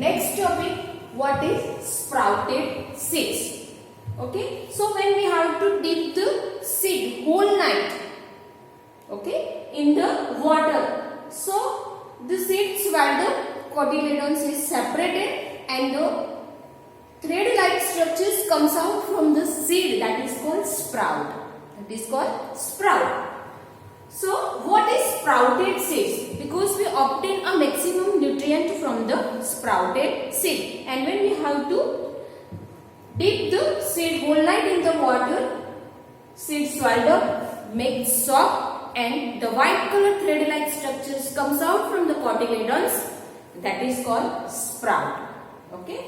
Next topic, what is sprouted seeds? Okay, so when we have to dip the seed whole night, okay, in the water, so the seeds where the cotyledons is separated and the thread-like structures comes out from the seed, that is called sprout. That is called sprout. So what is sprouted seeds? Because we obtain a maximum nutrient from the sprouted seed, and when we have to dip the seed whole night in the water, seed swelled up, make soft, and the white color thread-like structures comes out from the cotyledons, that is called sprout. Okay.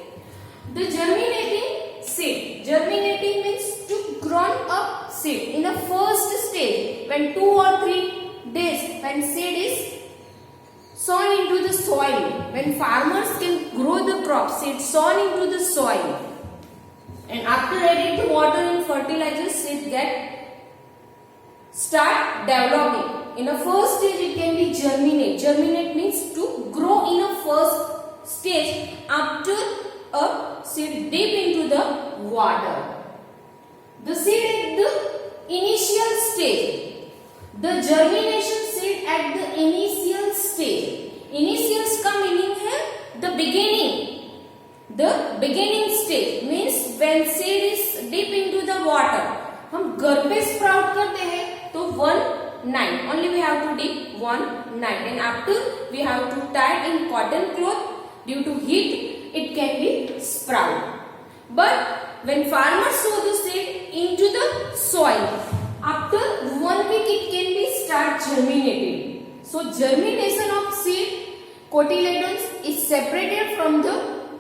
The germinating seed. Germinating means to grown up seed in the first stage, when 2 or 3 days when seed is sown into the soil, when farmers can grow the crop, seed sown into the soil, and after adding the water and fertilizers, seed start developing. In the first stage it can be germinate. Germinate means to grow in a first stage after a seed dip into the water. The seed at the initial stage. The germination seed at the initial stage. Initials का meaning है the beginning. The beginning stage means when seed is dip into the water. हम घर पे sprout करते हैं तो 1 night. Only we have to dip 1 night, and after we have to tie in cotton cloth. Due to heat, it can be sprout. But when farmers sow the seed into the soil, after 1 week it can be start germinating. So germination of seed cotyledons is separated from the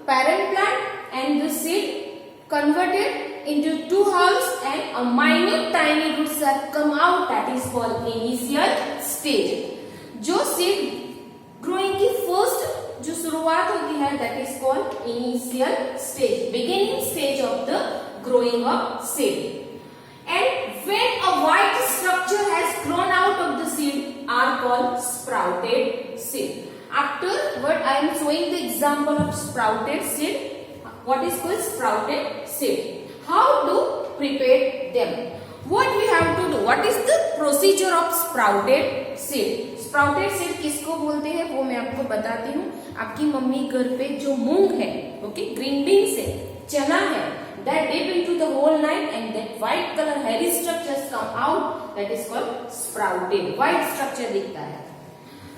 parent plant, and the seed converted into 2 halves, and a minute tiny roots are come out, that is called initial stage. जो seed growing की first जो शुरुआत होती है, that is called initial stage, beginning stage of the growing of seed. And when a white structure has grown out of the seed are called sprouted seed. Afterward I am showing the example of sprouted seed. What is called sprouted seed? How to prepare them? What we have to do? What is the procedure of sprouted seed? Sprouted seed किसको बोलते हैं वो मैं आपको बताती हूँ. आपकी mummy घर पे जो मूंग है, ओके, ग्रीन बीन्स है, चना है, that dip into the whole night and that white color hairy structures come out, that is called sprouted. White structure दिखता है.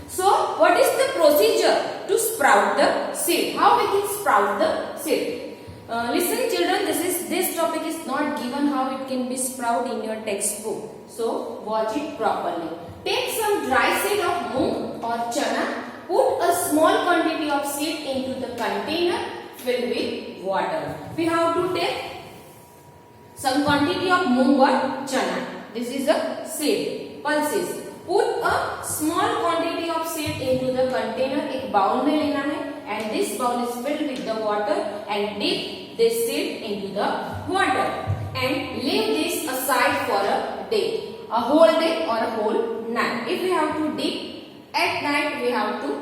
So what is the procedure to sprout the seed? How we can sprout the seed? Listen children, this topic is not given how it can be sprout in your textbook. So watch it properly. Take some dry seed of moong or chana. Put a small quantity of seed into the container filled with water. We have to take some quantity of moong or chana. This is a seed, pulses. Put a small quantity of seed into the container. एक bowl में लेना है, and this bowl is filled with the water, and dip this seed into the water and leave this aside for a day, a whole day or a whole night. If we have to dip at night, we have to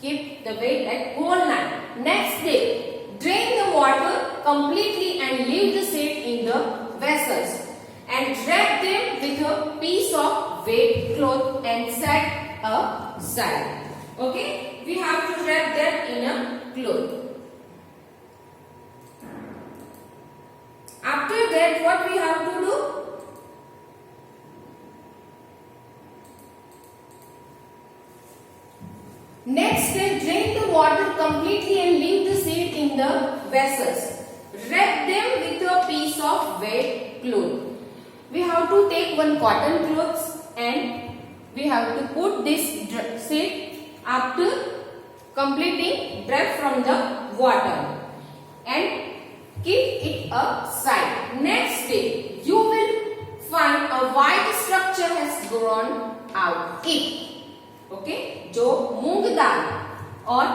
keep the weight at whole night. Next day, drain the water completely and leave the seed in the vessels, and wrap them with a piece of wet cloth and set aside. Okay, we have to wrap them in a cloth. After that, what we have to do? Next day, drain the water completely and leave the seed in the vessels. Wrap them with a piece of wet cloth. We have to take one cotton cloth and we have to put this seed after completing wrap from the water and keep it aside. Next day, you will find a white structure has grown out. Okay, जो मूंग दाल और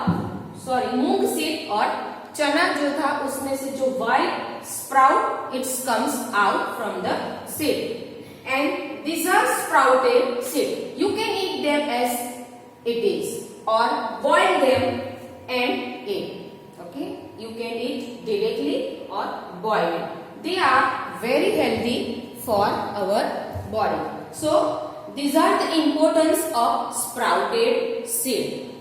मूंग seed और चना जो था उसमें से जो white sprout it comes out from the seed, and these are sprouted seed. You can eat them as it is or boil them and eat. Okay, you can eat directly or boil it. They are very healthy for our body. So these are the importance of sprouted seed.